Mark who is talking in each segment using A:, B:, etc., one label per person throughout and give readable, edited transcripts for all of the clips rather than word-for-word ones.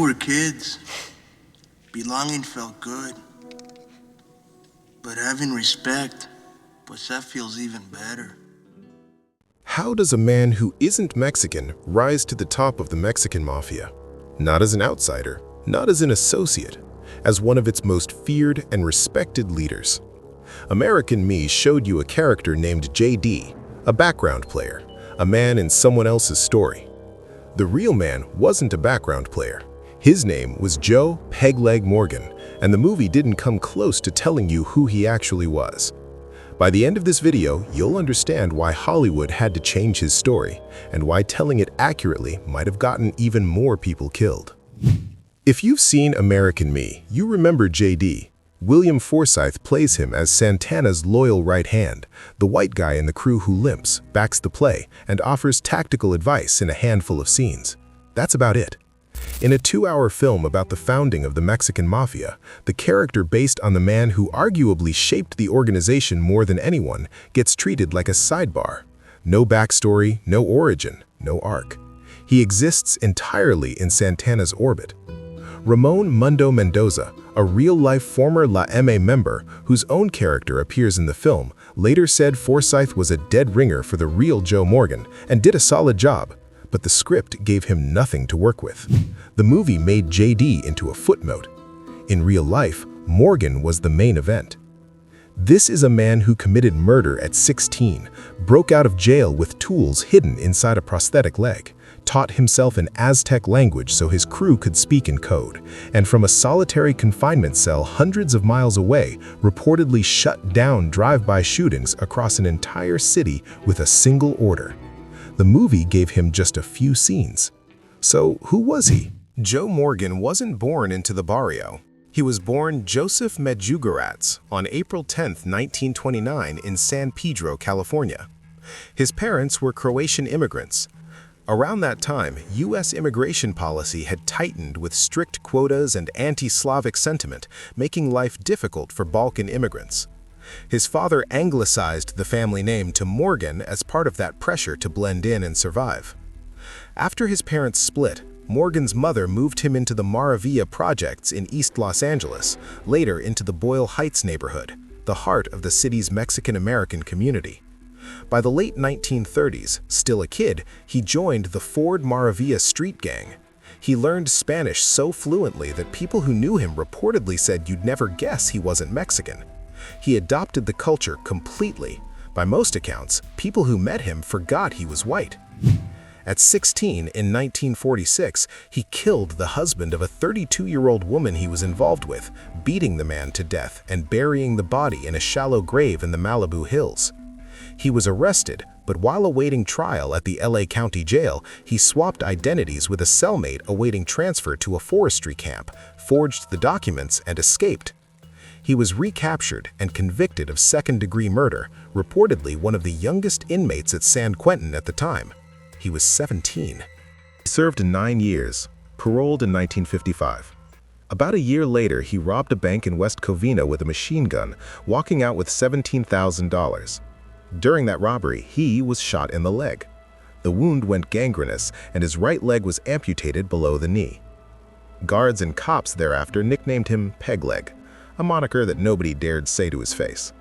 A: were kids, belonging felt good. But having respect, pues that feels even better.
B: How does a man who isn't Mexican rise to the top of the Mexican Mafia? Not as an outsider, not as an associate, as one of its most feared and respected leaders. American Me showed you a character named JD, a background player, a man in someone else's story. The real man wasn't a background player. His name was Joe Pegleg Morgan, and the movie didn't come close to telling you who he actually was. By the end of this video, you'll understand why Hollywood had to change his story, and why telling it accurately might have gotten even more people killed. If you've seen American Me, you remember JD. William Forsythe plays him as Santana's loyal right hand, the white guy in the crew who limps, backs the play, and offers tactical advice in a handful of scenes. That's about it. In a 2-hour film about the founding of the Mexican Mafia, the character based on the man who arguably shaped the organization more than anyone gets treated like a sidebar. No backstory, no origin, no arc. He exists entirely in Santana's orbit. Ramon Mundo Mendoza, a real-life former La M member whose own character appears in the film, later said Forsythe was a dead ringer for the real Joe Morgan and did a solid job, but the script gave him nothing to work with. The movie made JD into a footnote. In real life, Morgan was the main event. This is a man who committed murder at 16, broke out of jail with tools hidden inside a prosthetic leg, taught himself an Aztec language so his crew could speak in code, and from a solitary confinement cell hundreds of miles away, reportedly shut down drive-by shootings across an entire city with a single order. The movie gave him just a few scenes. So who was he? Joe Morgan wasn't born into the barrio. He was born Joseph Medjugorats on April 10, 1929 in San Pedro, California. His parents were Croatian immigrants. Around that time, U.S. immigration policy had tightened with strict quotas and anti-Slavic sentiment, making life difficult for Balkan immigrants. His father anglicized the family name to Morgan as part of that pressure to blend in and survive. After his parents split, Morgan's mother moved him into the Mafia projects in East Los Angeles, later into the Boyle Heights neighborhood, the heart of the city's Mexican-American community. By the late 1930s, still a kid, he joined the Ford Mafia street gang. He learned Spanish so fluently that people who knew him reportedly said you'd never guess he wasn't Mexican. He adopted the culture completely. By most accounts, people who met him forgot he was white. At 16, in 1946, he killed the husband of a 32-year-old woman he was involved with, beating the man to death and burying the body in a shallow grave in the Malibu Hills. He was arrested, but while awaiting trial at the LA County Jail, he swapped identities with a cellmate awaiting transfer to a forestry camp, forged the documents, and escaped. He was recaptured and convicted of second-degree murder, reportedly one of the youngest inmates at San Quentin at the time. He was 17. He served 9 years, paroled in 1955. About a year later, he robbed a bank in West Covina with a machine gun, walking out with $17,000. During that robbery, he was shot in the leg. The wound went gangrenous, and his right leg was amputated below the knee. Guards and cops thereafter nicknamed him Pegleg, a moniker that nobody dared say to his face.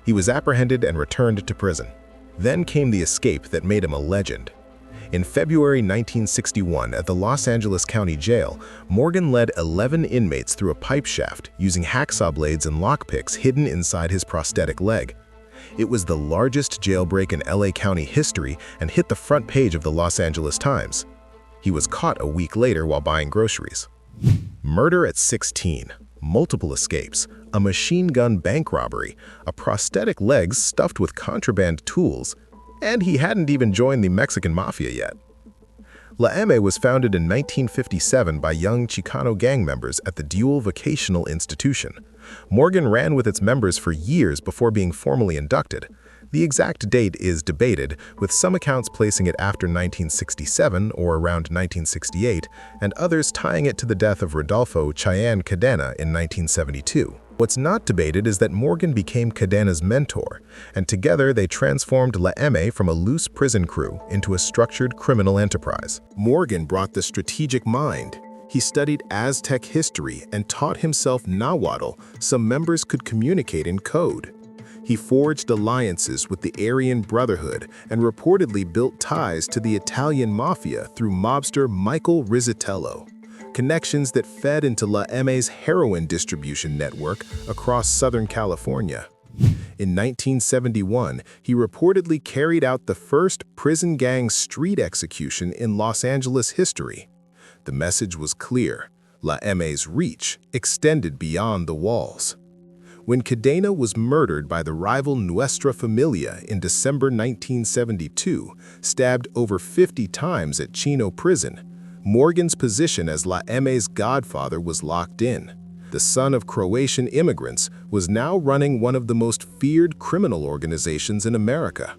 B: He was apprehended and returned to prison. Then came the escape that made him a legend. In February 1961, at the Los Angeles County Jail, Morgan led 11 inmates through a pipe shaft using hacksaw blades and lockpicks hidden inside his prosthetic leg. It was the largest jailbreak in LA County history and hit the front page of the Los Angeles Times. He was caught a week later while buying groceries. Murder at 16, multiple escapes, a machine gun bank robbery, a prosthetic leg stuffed with contraband tools, and he hadn't even joined the Mexican Mafia yet. La M was founded in 1957 by young Chicano gang members at the Dual Vocational Institution. Morgan ran with its members for years before being formally inducted. The exact date is debated, with some accounts placing it after 1967 or around 1968, and others tying it to the death of Rodolfo Cheyenne Cadena in 1972. What's not debated is that Morgan became Cadena's mentor, and together they transformed La M from a loose prison crew into a structured criminal enterprise. Morgan brought the strategic mind. He studied Aztec history and taught himself Nahuatl so members could communicate in code. He forged alliances with the Aryan Brotherhood and reportedly built ties to the Italian Mafia through mobster Michael Rizzatello, connections that fed into La M's heroin distribution network across Southern California. In 1971, he reportedly carried out the first prison gang street execution in Los Angeles history. The message was clear: La M's reach extended beyond the walls. When Cadena was murdered by the rival Nuestra Familia in December 1972, stabbed over 50 times at Chino prison, Morgan's position as La M's godfather was locked in. The son of Croatian immigrants was now running one of the most feared criminal organizations in America.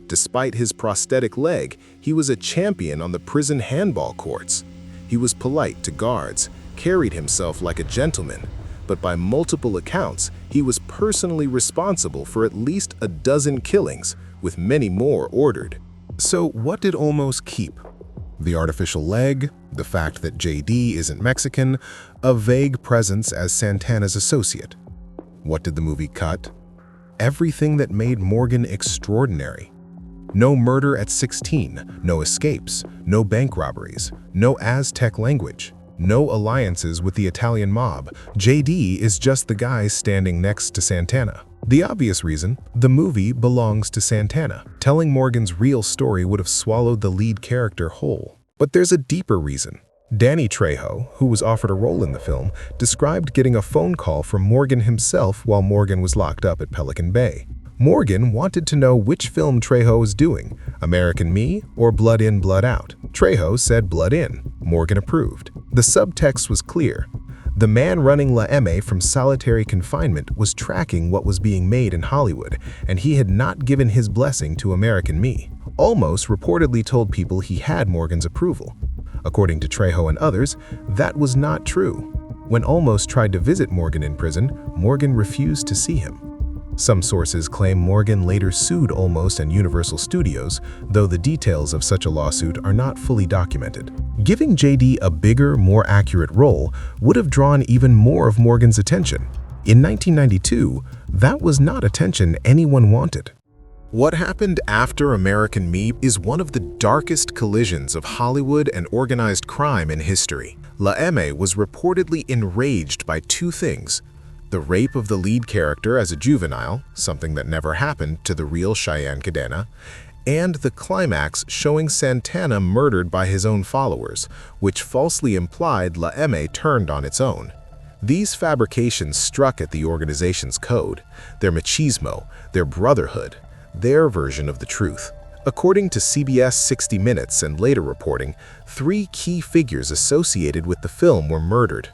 B: Despite his prosthetic leg, he was a champion on the prison handball courts. He was polite to guards, carried himself like a gentleman, but by multiple accounts, he was personally responsible for at least a dozen killings, with many more ordered. So what did Olmos keep? The artificial leg, the fact that JD isn't Mexican, a vague presence as Santana's associate. What did the movie cut? Everything that made Morgan extraordinary. No murder at 16, no escapes, no bank robberies, no Aztec language, no alliances with the Italian mob. JD is just the guy standing next to Santana. The obvious reason, the movie belongs to Santana. Telling Morgan's real story would have swallowed the lead character whole. But there's a deeper reason. Danny Trejo, who was offered a role in the film, described getting a phone call from Morgan himself while Morgan was locked up at Pelican Bay. Morgan wanted to know which film Trejo was doing, American Me or Blood In, Blood Out. Trejo said Blood In. Morgan approved. The subtext was clear. The man running La M from solitary confinement was tracking what was being made in Hollywood, and he had not given his blessing to American Me. Olmos reportedly told people he had Morgan's approval. According to Trejo and others, that was not true. When Olmos tried to visit Morgan in prison, Morgan refused to see him. Some sources claim Morgan later sued Olmos and Universal Studios, though the details of such a lawsuit are not fully documented. Giving JD a bigger, more accurate role would have drawn even more of Morgan's attention. In 1992, that was not attention anyone wanted. What happened after American Me is one of the darkest collisions of Hollywood and organized crime in history. La M was reportedly enraged by two things: the rape of the lead character as a juvenile, something that never happened to the real Cheyenne Cadena, and the climax showing Santana murdered by his own followers, which falsely implied La M turned on its own. These fabrications struck at the organization's code, their machismo, their brotherhood, their version of the truth. According to CBS 60 Minutes and later reporting, 3 key figures associated with the film were murdered.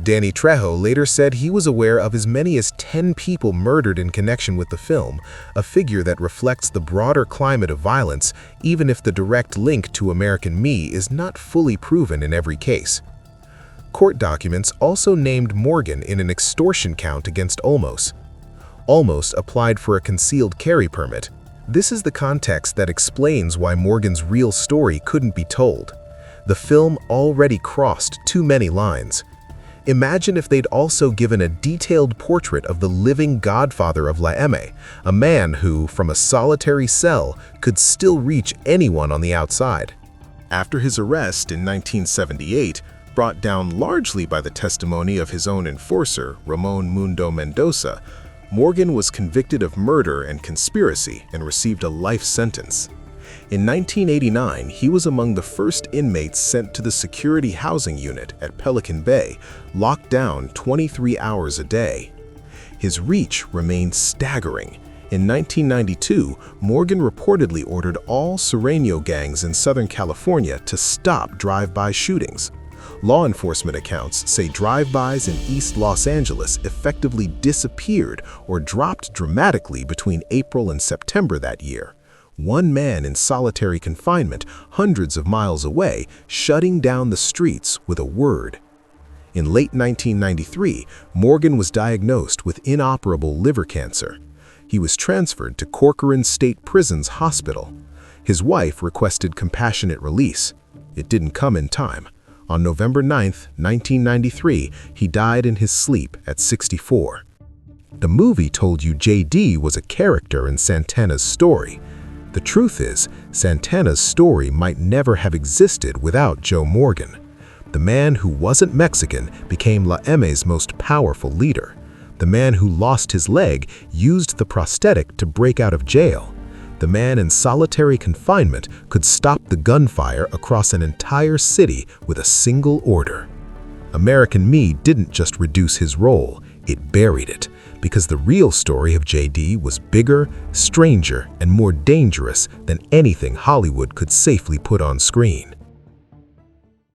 B: Danny Trejo later said he was aware of as many as 10 people murdered in connection with the film, a figure that reflects the broader climate of violence, even if the direct link to American Me is not fully proven in every case. Court documents also named Morgan in an extortion count against Olmos. Olmos applied for a concealed carry permit. This is the context that explains why Morgan's real story couldn't be told. The film already crossed too many lines. Imagine if they'd also given a detailed portrait of the living godfather of La M, a man who, from a solitary cell, could still reach anyone on the outside. After his arrest in 1978, brought down largely by the testimony of his own enforcer, Ramon Mundo Mendoza, Morgan was convicted of murder and conspiracy and received a life sentence. In 1989, he was among the first inmates sent to the security housing unit at Pelican Bay, locked down 23 hours a day. His reach remained staggering. In 1992, Morgan reportedly ordered all Sereno gangs in Southern California to stop drive-by shootings. Law enforcement accounts say drive-bys in East Los Angeles effectively disappeared or dropped dramatically between April and September that year. One man in solitary confinement hundreds of miles away, shutting down the streets with a word. In late 1993, Morgan was diagnosed with inoperable liver cancer. He was transferred to Corcoran State Prison's hospital. His wife requested compassionate release. It didn't come in time. On November 9, 1993, he died in his sleep at 64. The movie told you JD was a character in Santana's story. The truth is, Santana's story might never have existed without Joe Morgan. The man who wasn't Mexican became La M's most powerful leader. The man who lost his leg used the prosthetic to break out of jail. The man in solitary confinement could stop the gunfire across an entire city with a single order. American Me didn't just reduce his role, it buried it, because the real story of JD was bigger, stranger, and more dangerous than anything Hollywood could safely put on screen.